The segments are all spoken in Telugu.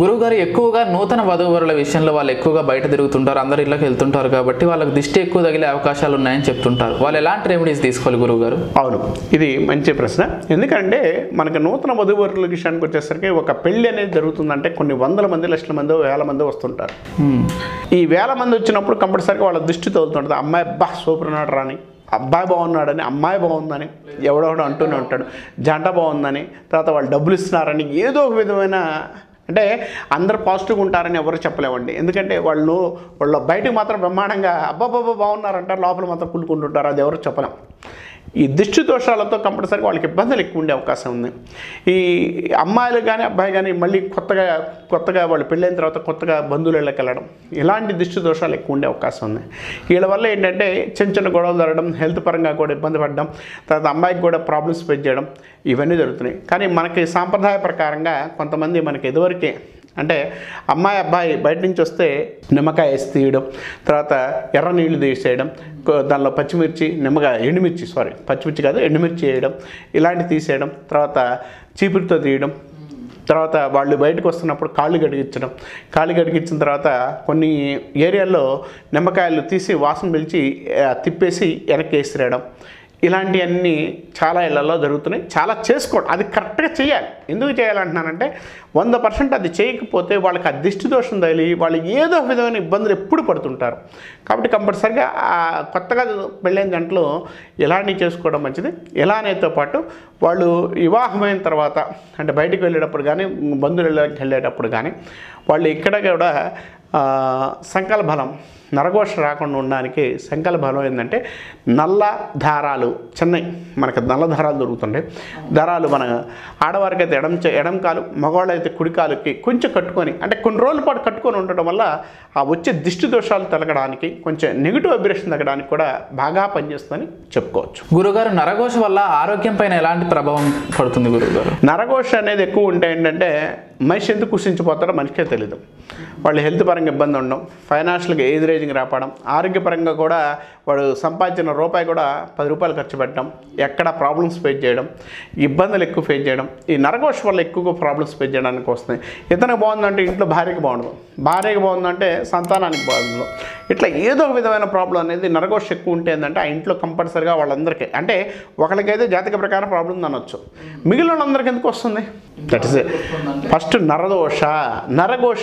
గురువుగారు ఎక్కువగా నూతన వధూవరుల విషయంలో వాళ్ళు ఎక్కువగా బయట తిరుగుతుంటారు, అందరి ఇళ్ళకి వెళ్తుంటారు కాబట్టి వాళ్ళకి దిష్టి ఎక్కువ తగిలే అవకాశాలు ఉన్నాయని చెప్తుంటారు. వాళ్ళు ఎలాంటి రెమెడీస్ తీసుకోవాలి గురువుగారు? అవును, ఇది మంచి ప్రశ్న. ఎందుకంటే మనకు నూతన వధూవరుల విషయానికి వచ్చేసరికి ఒక పెళ్లి అనేది జరుగుతుందంటే కొన్ని వందల మంది, లక్షల మంది, వేల మంది వస్తుంటారు. ఈ వేల మంది వచ్చినప్పుడు కంపల్సరీగా వాళ్ళ దృష్టి తగులుతుంటుంది. అమ్మాయి అబ్బా సూపర్ ఉన్నాడు రాని, అబ్బాయి బాగున్నాడని, అమ్మాయి బాగుందని ఎవడెవడో అంటూనే ఉంటాడు, జంట బాగుందని, తర్వాత వాళ్ళు డబ్బులు ఇస్తున్నారని, ఏదో ఒక విధమైన అంటే అందరు పాజిటివ్గా ఉంటారని ఎవరు చెప్పలేమండి. ఎందుకంటే వాళ్ళు బయటకు మాత్రం బ్రహ్మాండంగా అబ్బాబాబా బాగున్నారంటారు, లోపల మాత్రం కుళ్ళుకుంటుంటారు. అది ఎవరు చెప్పలేం. ఈ దిష్టి దోషాలతో కంపల్సరీగా వాళ్ళకి ఇబ్బందులు ఎక్కువ ఉండే అవకాశం ఉంది. ఈ అమ్మాయిలు కానీ అబ్బాయి కానీ మళ్ళీ కొత్తగా వాళ్ళు పెళ్ళైన తర్వాత కొత్తగా బంధువులకి వెళ్ళడం, ఇలాంటి దిష్టి దోషాలు ఎక్కువ ఉండే అవకాశం ఉంది. వీళ్ళ వల్ల ఏంటంటే చిన్న గొడవలు జరగడం, హెల్త్ పరంగా కూడా ఇబ్బంది పడడం, తర్వాత అమ్మాయికి కూడా ప్రాబ్లమ్స్ ఫేస్ చేయడం, ఇవన్నీ జరుగుతున్నాయి. కానీ మనకి సాంప్రదాయ ప్రకారంగా కొంతమంది మనకి ఎదువరకే అంటే అమ్మాయి అబ్బాయి బయట నుంచి వస్తే నిమ్మకాయ వేసి తీయడం, తర్వాత ఎర్ర నీళ్లు తీసేయడం, దానిలో పచ్చిమిర్చి పచ్చిమిర్చి కాదు ఎండుమిర్చి వేయడం, ఇలాంటివి తీసేయడం, తర్వాత చీపురుతో తీయడం, తర్వాత వాళ్ళు బయటకు వస్తున్నప్పుడు కాళ్ళు గడిగించిన తర్వాత కొన్ని ఏరియాల్లో నిమ్మకాయలు తీసి వాసన పిలిచి తిప్పేసి వెనక్కి వేసిరేయడం, ఇలాంటివన్నీ చాలా ఇళ్లలో జరుగుతున్నాయి. చాలా చేసుకోవడం, అది కరెక్ట్గా చేయాలి. ఎందుకు చేయాలంటున్నానంటే 100% అది చేయకపోతే వాళ్ళకి ఆ దిష్టి దోషం తగిలి వాళ్ళు ఏదో విధమైన ఇబ్బందులు ఎప్పుడు పడుతుంటారు. కాబట్టి కంపల్సరిగా కొత్తగా పెళ్ళైన దాంట్లో ఇలాంటివి చేసుకోవడం మంచిది. ఇలానేతో పాటు వాళ్ళు వివాహమైన తర్వాత అంటే బయటికి వెళ్ళేటప్పుడు కానీ, బంధువులకి వెళ్ళేటప్పుడు కానీ వాళ్ళు ఇక్కడ కూడా సంకల్పబలం, నరఘోష రాకుండా ఉండడానికి సంకల్పబలం ఏంటంటే నల్ల దారాలు, చిన్నవి మనకు నల్ల దారాలు దొరుకుతుంటాయి. దారాలు మన ఆడవారికి అయితే ఎడం కాలు, మగవాళ్ళు అయితే కుడి కాలుకి కొంచెం కట్టుకొని, అంటే కొన్ని రోజుల పాటు కట్టుకొని ఉండటం వల్ల ఆ వచ్చే దిష్టి దోషాలు తొలగడానికి, కొంచెం నెగిటివ్ వైబ్రేషన్ తగ్గడానికి కూడా బాగా పనిచేస్తుందని చెప్పుకోవచ్చు. గురుగారు, నరఘోష వల్ల ఆరోగ్యం పైన ఎలాంటి ప్రభావం పడుతుంది గురుగారు? నరఘోష అనేది ఎక్కువ ఉంటే ఏంటంటే మనిషి ఎందుకు కుషించిపోతారో మనిషికే తెలియదు. వాళ్ళు హెల్త్ పరంగా ఇబ్బంది ఉండడం, ఫైనాన్షియల్గా ఏజ్ రేజింగ్ రావడం, ఆరోగ్యపరంగా కూడా వాడు సంపాదించిన రూపాయి కూడా 10 రూపాయలు ఖర్చు పెట్టడం, ఎక్కడ ప్రాబ్లమ్స్ ఫేస్ చేయడం, ఇబ్బందులు ఎక్కువ ఫేస్ చేయడం. ఈ నరఘోష వల్ల ఎక్కువగా ప్రాబ్లమ్స్ ఫేస్ చేయడానికి వస్తున్నాయి. ఇతనికి బాగుందంటే ఇంట్లో భార్యకి బాగుండదు, భార్యకి బాగుందంటే సంతానానికి బాగుండదు. ఇట్లా ఏదో ఒక విధమైన ప్రాబ్లం అనేది నరఘోష ఎక్కువ ఉంటే ఏంటంటే ఆ ఇంట్లో కంపల్సరిగా వాళ్ళందరికీ, అంటే ఒకరికైతే జాతక ప్రకారం ప్రాబ్లం అనొచ్చు, మిగిలిన వాళ్ళందరికీ ఎందుకు వస్తుంది? దట్ ఇస్ ఫస్ట్ నరఘోష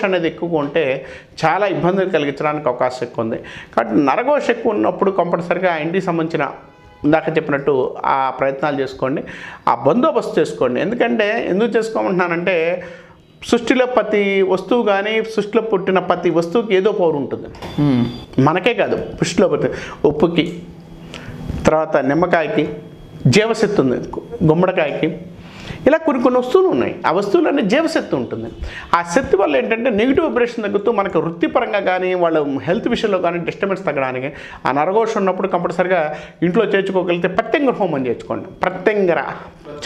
అనేది ఎక్కువగా ఉంటే చాలా ఇబ్బందులు కలిగించడానికి అవకాశం ఎక్కువ ఉంది. కాబట్టి నరఘోష ఎక్కువ ఉన్నప్పుడు కంపల్సరిగా ఆ ఇంటికి సంబంధించిన ఇందాక చెప్పినట్టు ఆ ప్రయత్నాలు చేసుకోండి, ఆ బందోబస్తు చేసుకోండి. ఎందుకు చేసుకోమంటున్నానంటే సృష్టిలో ప్రతి వస్తువు కానీ, సృష్టిలో పుట్టిన ప్రతి వస్తువుకి ఏదో పవర్ ఉంటుంది. మనకే కాదు, సృష్టిలో ప్రతి ఉప్పుకి, తర్వాత నిమ్మకాయకి జీవశక్తి ఉంది, గుమ్మడికాయకి, ఇలా కొన్ని వస్తువులు ఉన్నాయి. ఆ వస్తువులన్నీ జీవశక్తి ఉంటుంది. ఆ శక్తి వల్ల ఏంటంటే నెగిటివ్ వైబ్రేషన్ తగ్గుతూ మనకు వృత్తిపరంగా కానీ, వాళ్ళ హెల్త్ విషయంలో కానీ డిస్టర్బెన్స్ తగ్గడానికి ఆ నరఘోష ఉన్నప్పుడు కంపల్సరిగా ఇంట్లో చేర్చుకోగలిగితే ప్రత్యంగర హోమం చేసుకోండి. ప్రత్యంగర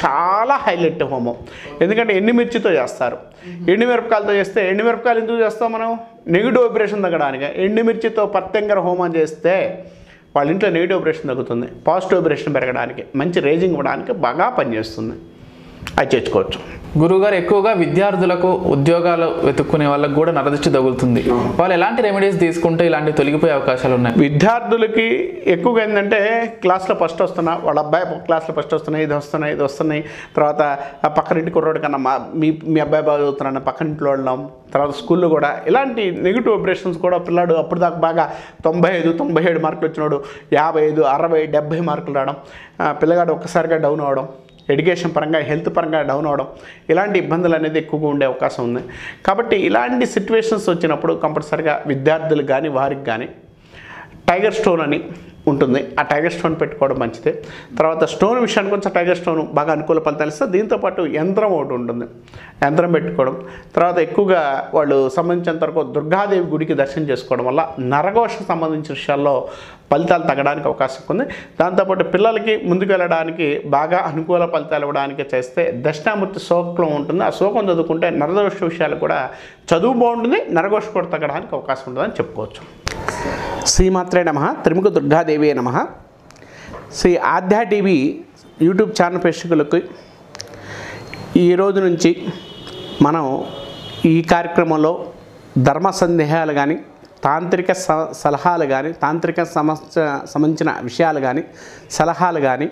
చాలా హైలైట్ హోమం. ఎందుకంటే ఎండుమిర్చితో చేస్తారు. ఎండుమిరపకాయలతో చేస్తే, ఎండుమిరపకాయలు ఎందుకు చేస్తాం మనం? నెగిటివ్ వైబ్రేషన్ తగ్గడానికి. ఎండుమిర్చితో ప్రత్యంగర హోమం చేస్తే వాళ్ళ ఇంట్లో నెగిటివ్ వైబ్రేషన్ తగ్గుతుంది, పాజిటివ్ వైబ్రేషన్ పెరగడానికి, మంచి రేజింగ్ ఇవ్వడానికి బాగా పనిచేస్తుంది. అది చేర్చుకోవచ్చు. గురువుగారు, ఎక్కువగా విద్యార్థులకు ఉద్యోగాలు వెతుక్కునే వాళ్ళకు కూడా నరదృష్టి తగులుతుంది. వాళ్ళు ఎలాంటి రెమెడీస్ తీసుకుంటే ఇలాంటివి తొలగిపోయే అవకాశాలు ఉన్నాయి? విద్యార్థులకి ఎక్కువగా ఏంటంటే క్లాస్లో ఫస్ట్ వస్తున్నా, వాళ్ళ అబ్బాయి క్లాస్లో ఫస్ట్ వస్తున్నాయి, ఇది వస్తున్నాయి, తర్వాత పక్కనింటి కుర్రోడు కన్నా మీ అబ్బాయి బాగా చదువుతున్నాను పక్కనింట్లో వెళ్ళడం, తర్వాత స్కూల్లో కూడా ఇలాంటి నెగిటివ్ వైబ్రేషన్స్ కూడా పిల్లాడు అప్పుడు దాకా బాగా 95, 97 మార్కులు వచ్చినాడు 55, 60, 70 మార్కులు రావడం, పిల్లగాడు ఒక్కసారిగా డౌన్ అవ్వడం, ఎడ్యుకేషన్ పరంగా, హెల్త్ పరంగా డౌన్ అవడం, ఇలాంటి ఇబ్బందులు అనేది ఎక్కువగా ఉండే అవకాశం ఉంది. కాబట్టి ఇలాంటి సిచ్యువేషన్స్ వచ్చినప్పుడు కంపల్సరిగా విద్యార్థులకు కానీ, వారికి కానీ టైగర్ స్టోన్ అని ఉంటుంది, ఆ టైగర్ స్టోన్ పెట్టుకోవడం మంచిదే. తర్వాత స్టోన్ విషయానికి కొంచెం టైగర్ స్టోన్ బాగా అనుకూల ఫలితాలు ఇస్తే, దీంతోపాటు యంత్రం ఒకటి ఉంటుంది, యంత్రం పెట్టుకోవడం. తర్వాత ఎక్కువగా వాళ్ళు సంబంధించినంత వరకు దుర్గాదేవి గుడికి దర్శనం చేసుకోవడం వల్ల నరఘోష సంబంధించిన విషయాల్లో ఫలితాలు తగ్గడానికి అవకాశం ఉంది. దాంతోపాటు పిల్లలకి ముందుకు వెళ్ళడానికి బాగా అనుకూల ఫలితాలు ఇవ్వడానికి చేస్తే దక్షిణామూర్తి శ్లోకం ఉంటుంది, ఆ శ్లోకం చదువుకుంటే నరఘోష విషయాలు కూడా చదువు బాగుంటుంది, నరఘోష కూడా తగ్గడానికి అవకాశం ఉంటుందని చెప్పుకోవచ్చు. శ్రీమాత్రే నమః, త్రిముఖ దుర్గాదేవి నమః. శ్రీ ఆధ్యా టీవీ యూట్యూబ్ ఛానల్ ప్రేక్షకులకు ఈ రోజు నుంచి మనం ఈ కార్యక్రమంలో ధర్మ సందేహాలు కానీ, తాంత్రిక సలహాలు కానీ, తాంత్రిక సంబంధించిన విషయాలు కానీ, సలహాలు కానీ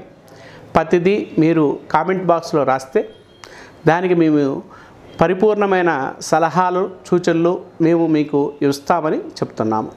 ప్రతిదీ మీరు కామెంట్ బాక్స్లో రాస్తే దానికి మేము పరిపూర్ణమైన సలహాలు, సూచనలు మేము మీకు ఇస్తామని చెప్తున్నాము.